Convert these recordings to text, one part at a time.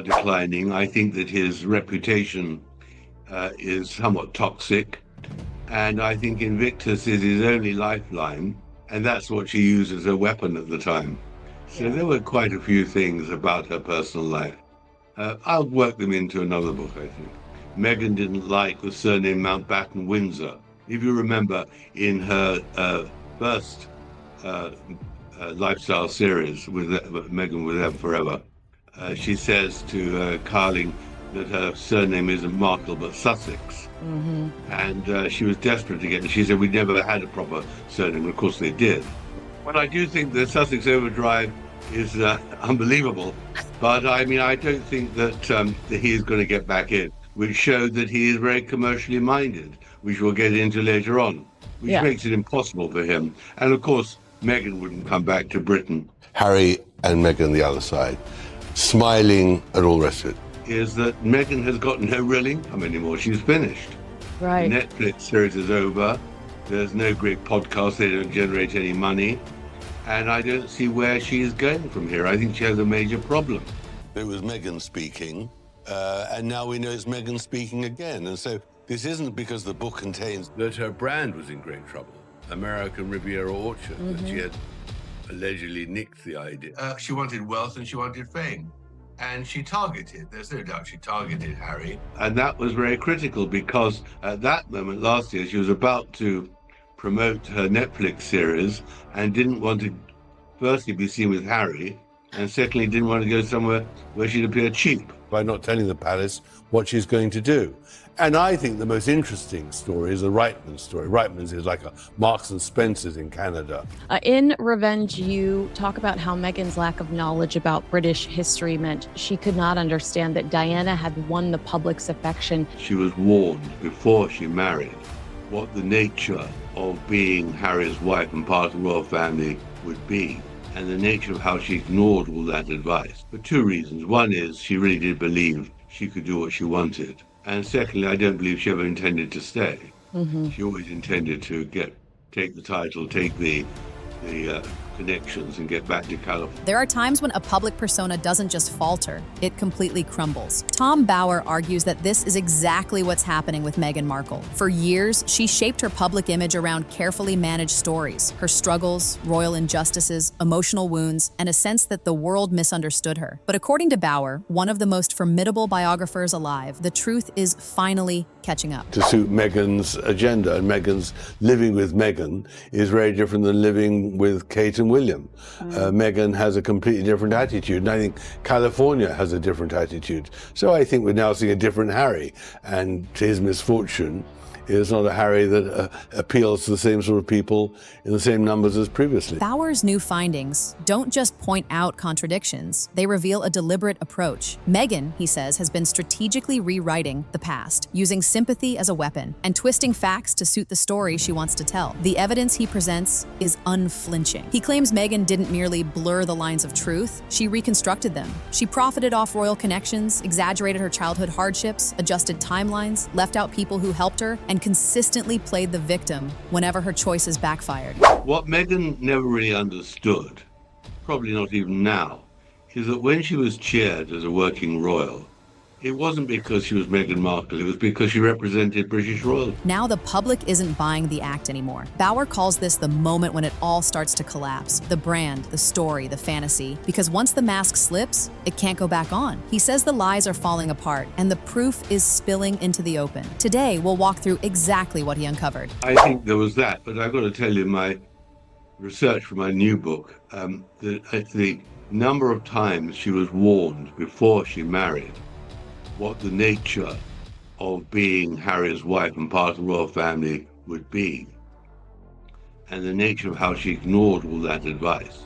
declining. I think that his reputation is somewhat toxic, and I think Invictus is his only lifeline, and that's what she used as a weapon at the time. So Yeah. there were quite a few things about her personal life. I'll work them into another book, I think. Meghan didn't like the surname Mountbatten Windsor. If you remember, in her first uh, lifestyle series with Meghan with them forever, she says to Carling that her surname isn't Markle but Sussex. Mm-hmm. And she was desperate to get it. She said we never had a proper surname. Of course they did. But I do think the Sussex Overdrive is unbelievable. But I mean, I don't think that he is going to get back in, which showed that he is very commercially minded, which we'll get into later on, which Yeah. makes it impossible for him. And of course, Meghan wouldn't come back to Britain. Harry and Meghan the other side, smiling and all the rest of it. Is that Meghan has got no real income anymore. She's finished. Right. The Netflix series is over. There's no great podcast. They don't generate any money. And I don't see where she is going from here. I think she has a major problem. It was Meghan speaking, and now we know it's Meghan speaking again. And so this isn't because the book contains That her brand was in great trouble. American Riviera Orchard, that she had allegedly nicked the idea. She wanted wealth and she wanted fame. And she targeted, there's no doubt she targeted Harry. And that was very critical because at that moment last year, she was about to promote her Netflix series and didn't want to, firstly, be seen with Harry, and secondly, didn't want to go somewhere where she'd appear cheap. by not telling the palace what she's going to do. And I think the most interesting story is the Reitman story. Reitman's is like a Marks and Spencer's in Canada. In Revenge, you talk about how Meghan's lack of knowledge about British history meant she could not understand that Diana had won the public's affection. She was warned before she married what the nature of being Harry's wife and part of the royal family would be, and the nature of how she ignored all that advice for two reasons. One is she really did believe she could do what she wanted. And secondly, I don't believe she ever intended to stay. She always intended to take the title, take the connections and get back to California. There are times when a public persona doesn't just falter, it completely crumbles. Tom Bauer argues that this is exactly what's happening with Meghan Markle. For years, she shaped her public image around carefully managed stories, her struggles, royal injustices, emotional wounds, and a sense that the world misunderstood her. But according to Bauer, one of the most formidable biographers alive, the truth is finally catching up. To suit Meghan's agenda, and Meghan's living with Meghan is very different than living with Kate and William. Meghan has a completely different attitude, and I think California has a different attitude. So I think we're now seeing a different Harry, and to his misfortune, it's not a Harry that appeals to the same sort of people in the same numbers as previously. Bauer's new findings don't just point out contradictions, they reveal a deliberate approach. Meghan, he says, has been strategically rewriting the past, using sympathy as a weapon, and twisting facts to suit the story she wants to tell. The evidence he presents is unflinching. He claims Meghan didn't merely blur the lines of truth, she reconstructed them. She profited off royal connections, exaggerated her childhood hardships, adjusted timelines, left out people who helped her, and consistently played the victim whenever her choices backfired. What Meghan never really understood, probably not even now, is that when she was cheered as a working royal, it wasn't because she was Meghan Markle, it was because she represented British royalty. Now the public isn't buying the act anymore. Bauer calls this the moment when it all starts to collapse. The brand, the story, the fantasy. Because once the mask slips, it can't go back on. He says the lies are falling apart and the proof is spilling into the open. Today, we'll walk through exactly what he uncovered. I think there was that, but I've got to tell you, my research for my new book, the number of times she was warned before she married what the nature of being Harry's wife and part of the royal family would be, and the nature of how she ignored all that advice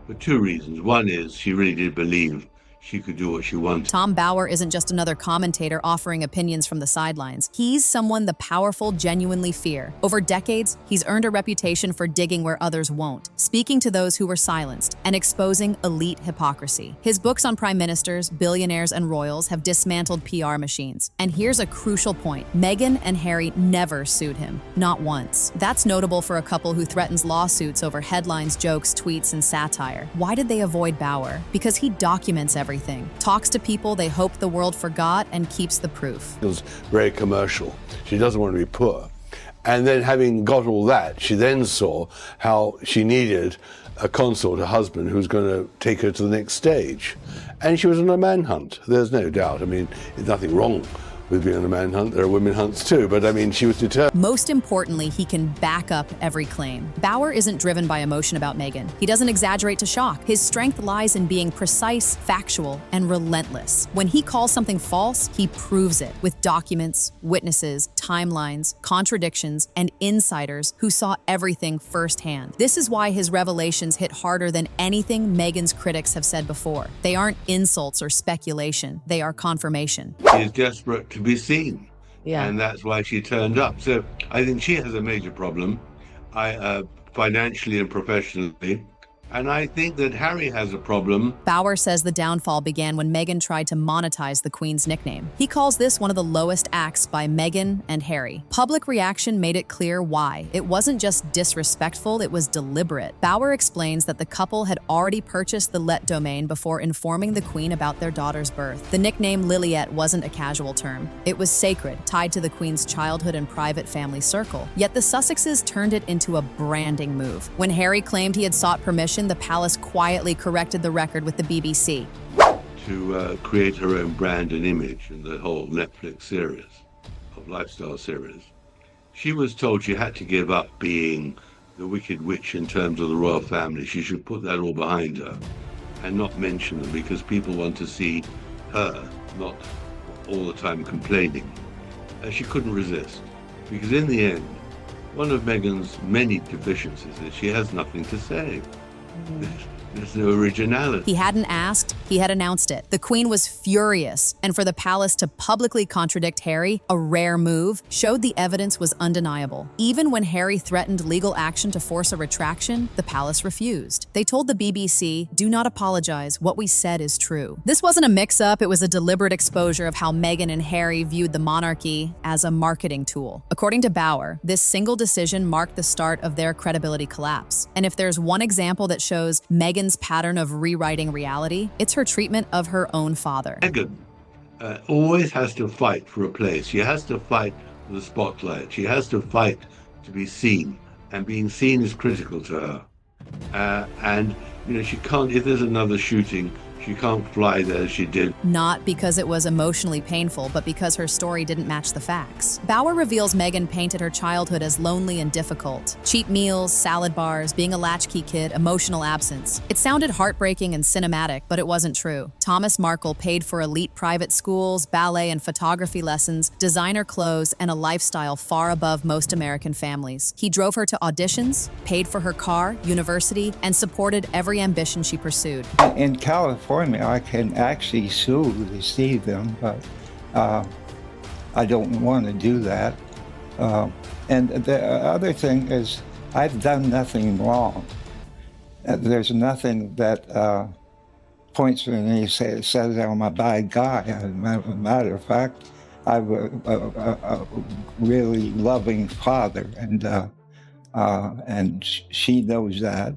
for two reasons. One is she really did believe she could do what she wanted. Tom Bauer isn't just another commentator offering opinions from the sidelines. He's someone the powerful genuinely fear. Over decades, he's earned a reputation for digging where others won't, speaking to those who were silenced, and exposing elite hypocrisy. His books on prime ministers, billionaires, and royals have dismantled PR machines. And here's a crucial point. Meghan and Harry never sued him. Not once. That's notable for a couple who threatens lawsuits over headlines, jokes, tweets, and satire. Why did they avoid Bauer? Because he documents everything. everything, talks to people they hope the world forgot, and keeps the proof. It was very commercial. She doesn't want to be poor. And then having got all that, she then saw how she needed a consort, a husband who's going to take her to the next stage. And she was on a manhunt, there's no doubt. I mean, there's nothing wrong with being on a manhunt. There are women hunts too, but I mean, she was determined. Most importantly, he can back up every claim. Bauer isn't driven by emotion about Meghan. He doesn't exaggerate to shock. His strength lies in being precise, factual, and relentless. When he calls something false, he proves it with documents, witnesses, timelines, contradictions, and insiders who saw everything firsthand. This is why his revelations hit harder than anything Meghan's critics have said before. They aren't insults or speculation. They are confirmation. She's desperate to be seen. Yeah. And that's why she turned up. So I think she has a major problem, financially and professionally. And I think that Harry has a problem. Bauer says the downfall began when Meghan tried to monetize the Queen's nickname. He calls this one of the lowest acts by Meghan and Harry. Public reaction made it clear why. It wasn't just disrespectful, it was deliberate. Bauer explains that the couple had already purchased the Let domain before informing the Queen about their daughter's birth. The nickname Liliette wasn't a casual term. It was sacred, tied to the Queen's childhood and private family circle. Yet the Sussexes turned it into a branding move. When Harry claimed he had sought permission, the palace quietly corrected the record with the BBC. To create her own brand and image in the whole Netflix series, of lifestyle series. She was told she had to give up being the Wicked Witch in terms of the royal family. She should put that all behind her and not mention them because people want to see her, not all the time complaining. She couldn't resist because in the end, one of Meghan's many deficiencies is she has nothing to say. There's no originality. He hadn't asked, he had announced it. The Queen was furious, and for the palace to publicly contradict Harry, a rare move, showed the evidence was undeniable. Even when Harry threatened legal action to force a retraction, the palace refused. They told the BBC, "Do not apologize, what we said is true." This wasn't a mix-up, it was a deliberate exposure of how Meghan and Harry viewed the monarchy as a marketing tool. According to Bauer, this single decision marked the start of their credibility collapse. And if there's one example that shows Meghan's pattern of rewriting reality, it's her treatment of her own father. Meghan always has to fight for a place. She has to fight for the spotlight. She has to fight to be seen, and being seen is critical to her. And you know, she can't. If there's another shooting, she can't fly there as she did. Not because it was emotionally painful, but because her story didn't match the facts. Bauer reveals Meghan painted her childhood as lonely and difficult. Cheap meals, salad bars, being a latchkey kid, emotional absence. It sounded heartbreaking and cinematic, but it wasn't true. Thomas Markle paid for elite private schools, ballet and photography lessons, designer clothes, and a lifestyle far above most American families. He drove her to auditions, paid for her car, university, and supported every ambition she pursued. In California, I can actually sue to see them, but I don't want to do that. And the other thing is, I've done nothing wrong. There's nothing that points to me says I'm a bad guy. As a matter of fact, I'm a really loving father, and she knows that.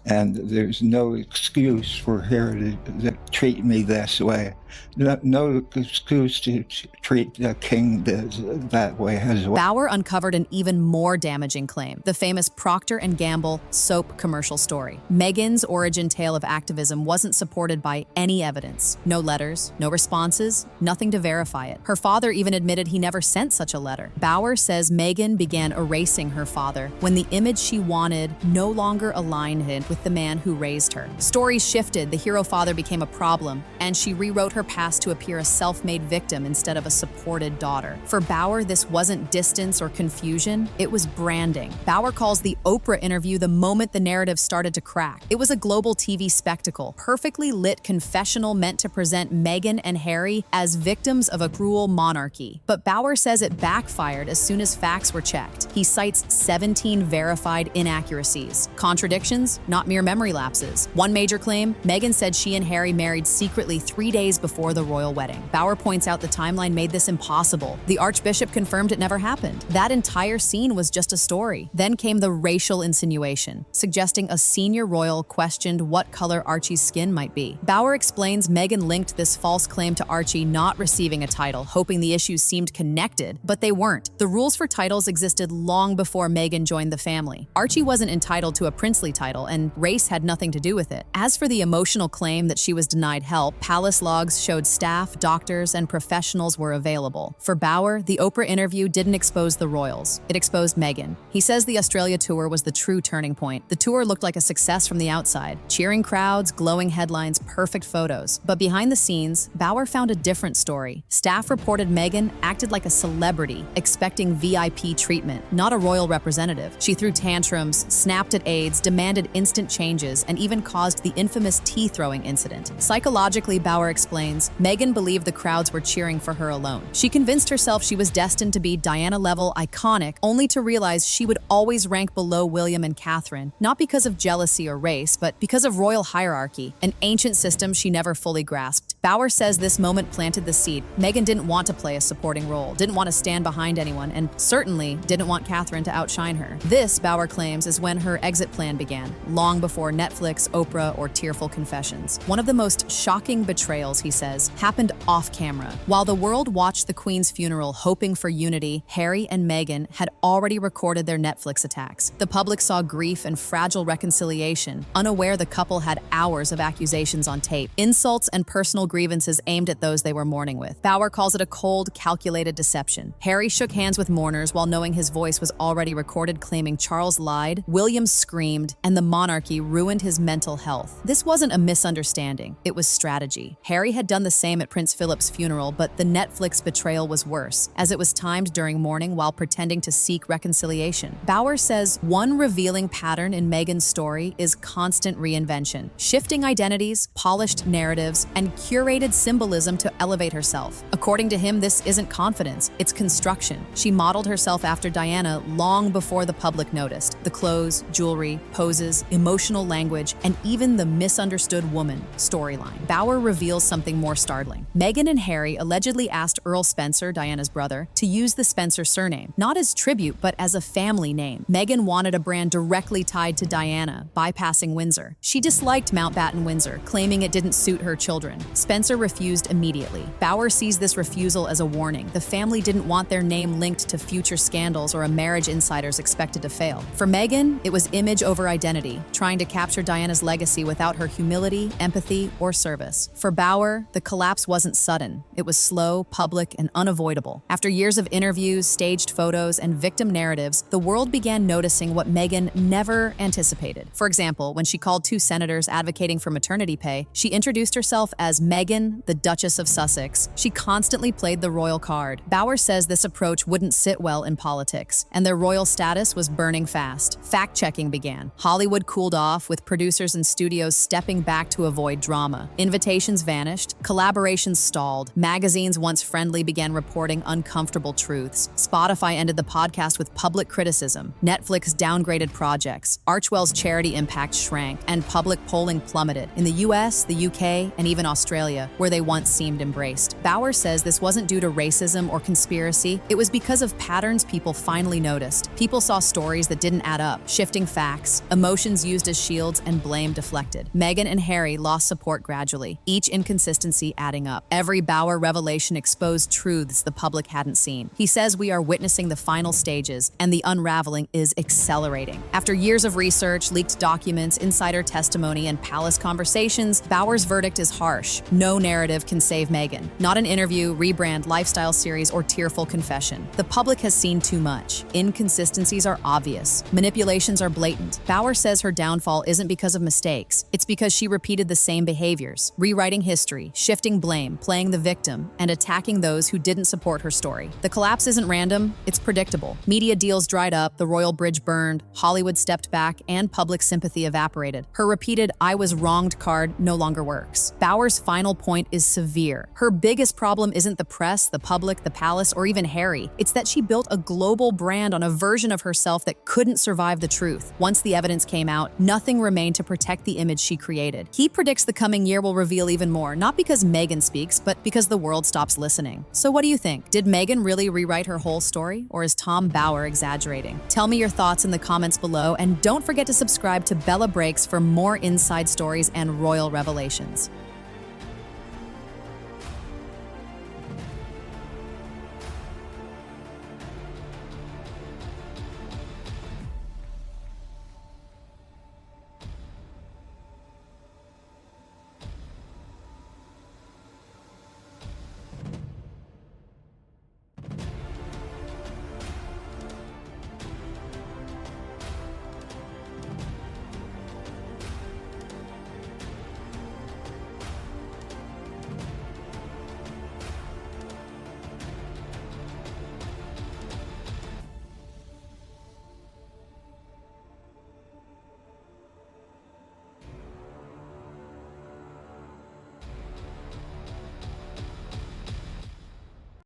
And there's no excuse for her to treat me this way. No excuse to treat the king that way as well. Bauer uncovered an even more damaging claim, the famous Procter & Gamble soap commercial story. Meghan's origin tale of activism wasn't supported by any evidence. No letters, no responses, nothing to verify it. Her father even admitted he never sent such a letter. Bauer says Meghan began erasing her father when the image she wanted no longer aligned with the man who raised her. Stories shifted, the hero father became a problem, and she rewrote her past to appear a self-made victim instead of a supported daughter. For Bauer, this wasn't distance or confusion, it was branding. Bauer calls the Oprah interview the moment the narrative started to crack. It was a global TV spectacle, perfectly lit confessional meant to present Meghan and Harry as victims of a cruel monarchy. But Bauer says it backfired as soon as facts were checked. He cites 17 verified inaccuracies. Contradictions? Not not mere memory lapses. One major claim, Meghan said she and Harry married secretly 3 days before the royal wedding. Bauer points out the timeline made this impossible. The Archbishop confirmed it never happened. That entire scene was just a story. Then came the racial insinuation, suggesting a senior royal questioned what color Archie's skin might be. Bauer explains Meghan linked this false claim to Archie not receiving a title, hoping the issues seemed connected, but they weren't. The rules for titles existed long before Meghan joined the family. Archie wasn't entitled to a princely title, and race had nothing to do with it. As for the emotional claim that she was denied help, palace logs showed staff, doctors, and professionals were available. For Bauer, the Oprah interview didn't expose the royals. It exposed Meghan. He says the Australia tour was the true turning point. The tour looked like a success from the outside. Cheering crowds, glowing headlines, perfect photos. But behind the scenes, Bauer found a different story. Staff reported Meghan acted like a celebrity, expecting VIP treatment, not a royal representative. She threw tantrums, snapped at aides, demanded instant changes, and even caused the infamous tea-throwing incident. Psychologically, Bauer explains, Meghan believed the crowds were cheering for her alone. She convinced herself she was destined to be Diana-level iconic, only to realize she would always rank below William and Catherine, not because of jealousy or race, but because of royal hierarchy, an ancient system she never fully grasped. Bauer says this moment planted the seed. Meghan didn't want to play a supporting role, didn't want to stand behind anyone, and certainly didn't want Catherine to outshine her. This, Bauer claims, is when her exit plan began, long before Netflix, Oprah, or tearful confessions. One of the most shocking betrayals, he says, happened off camera. While the world watched the Queen's funeral hoping for unity, Harry and Meghan had already recorded their Netflix attacks. The public saw grief and fragile reconciliation, unaware the couple had hours of accusations on tape, insults and personal grievances aimed at those they were mourning with. Bauer calls it a cold, calculated deception. Harry shook hands with mourners while knowing his voice was already recorded, claiming Charles lied, William screamed, and the monarchy ruined his mental health. This wasn't a misunderstanding, it was strategy. Harry had done the same at Prince Philip's funeral, but the Netflix betrayal was worse, as it was timed during mourning while pretending to seek reconciliation. Bauer says one revealing pattern in Meghan's story is constant reinvention, shifting identities, polished narratives, and curated symbolism to elevate herself. According to him, this isn't confidence, it's construction. She modeled herself after Diana long before the public noticed. The clothes, jewelry, poses, emotional language, and even the misunderstood woman storyline. Bauer reveals something more startling. Meghan and Harry allegedly asked Earl Spencer, Diana's brother, to use the Spencer surname, not as tribute, but as a family name. Meghan wanted a brand directly tied to Diana, bypassing Windsor. She disliked Mountbatten Windsor, claiming it didn't suit her children. Spencer refused immediately. Bauer sees this refusal as a warning. The family didn't want their name linked to future scandals or a marriage insiders expected to fail. For Meghan, it was image over identity, trying to capture Diana's legacy without her humility, empathy, or service. For Bauer, the collapse wasn't sudden. It was slow, public, and unavoidable. After years of interviews, staged photos, and victim narratives, the world began noticing what Meghan never anticipated. For example, when she called two senators advocating for maternity pay, she introduced herself as Meghan, the Duchess of Sussex. She constantly played the royal card. Bauer says this approach wouldn't sit well in politics, and their royal status was burning fast. Fact-checking began. Hollywood cooled off, with producers and studios stepping back to avoid drama. Invitations vanished, collaborations stalled, magazines once friendly began reporting uncomfortable truths. Spotify ended the podcast with public criticism. Netflix downgraded projects. Archwell's charity impact shrank, and public polling plummeted. In the US, the UK, and even Australia, where they once seemed embraced. Bauer says this wasn't due to racism or conspiracy, it was because of patterns people finally noticed. People saw stories that didn't add up, shifting facts, emotions used as shields, and blame deflected. Meghan and Harry lost support gradually, each inconsistency adding up. Every Bauer revelation exposed truths the public hadn't seen. He says we are witnessing the final stages, and the unraveling is accelerating. After years of research, leaked documents, insider testimony, and palace conversations, Bauer's verdict is harsh. No narrative can save Meghan. Not an interview, rebrand, lifestyle series, or tearful confession. The public has seen too much. Inconsistencies are obvious. Manipulations are blatant. Bauer says her downfall isn't because of mistakes. It's because she repeated the same behaviors, rewriting history, shifting blame, playing the victim, and attacking those who didn't support her story. The collapse isn't random, it's predictable. Media deals dried up, the royal bridge burned, Hollywood stepped back, and public sympathy evaporated. Her repeated "I was wronged" card no longer works. Bauer's final final point is severe. Her biggest problem isn't the press, the public, the palace, or even Harry. It's that she built a global brand on a version of herself that couldn't survive the truth. Once the evidence came out, nothing remained to protect the image she created. He predicts the coming year will reveal even more, not because Meghan speaks, but because the world stops listening. So what do you think? Did Meghan really rewrite her whole story, or is Tom Bauer exaggerating? Tell me your thoughts in the comments below, and don't forget to subscribe to Bella Breaks for more inside stories and royal revelations.